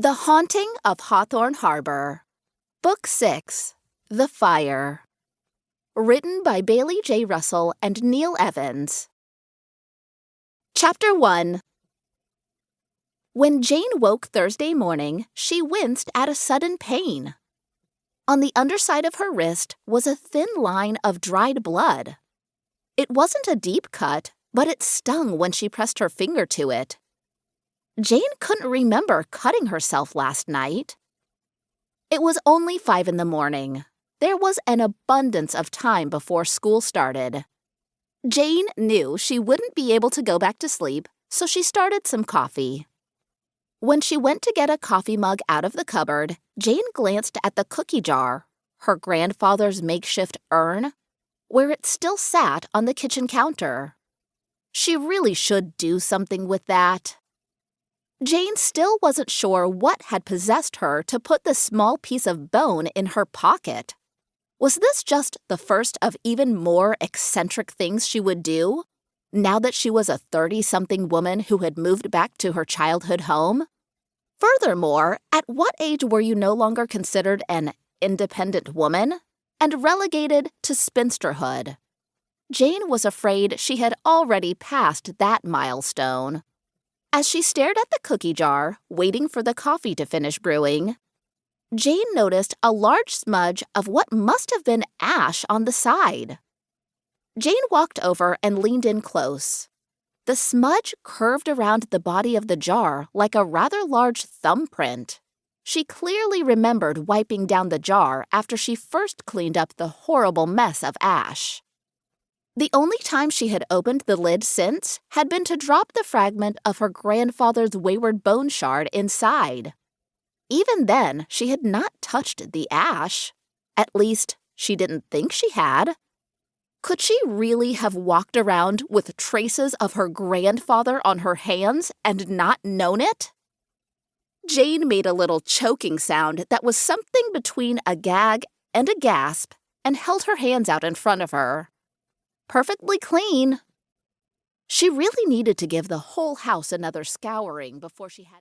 The Haunting of Hawthorne Harbor, Book 6, The Fire. Written by Bailey J. Russell and Neil Evans. Chapter 1. When Jane woke Thursday morning, she winced at a sudden pain. On the underside of her wrist was a thin line of dried blood. It wasn't a deep cut, but it stung when she pressed her finger to it. Jane couldn't remember cutting herself last night. It was only 5 a.m. There was an abundance of time before school started. Jane knew she wouldn't be able to go back to sleep, so she started some coffee. When she went to get a coffee mug out of the cupboard, Jane glanced at the cookie jar, her grandfather's makeshift urn, where it still sat on the kitchen counter. She really should do something with that. Jane still wasn't sure what had possessed her to put the small piece of bone in her pocket. Was this just the first of even more eccentric things she would do, now that she was a 30-something woman who had moved back to her childhood home? Furthermore, at what age were you no longer considered an independent woman and relegated to spinsterhood? Jane was afraid she had already passed that milestone. As she stared at the cookie jar, waiting for the coffee to finish brewing, Jane noticed a large smudge of what must have been ash on the side. Jane walked over and leaned in close. The smudge curved around the body of the jar like a rather large thumbprint. She clearly remembered wiping down the jar after she first cleaned up the horrible mess of ash. The only time she had opened the lid since had been to drop the fragment of her grandfather's wayward bone shard inside. Even then, she had not touched the ash. At least, she didn't think she had. Could she really have walked around with traces of her grandfather on her hands and not known it? Jane made a little choking sound that was something between a gag and a gasp and held her hands out in front of her. Perfectly clean. She really needed to give the whole house another scouring before she had...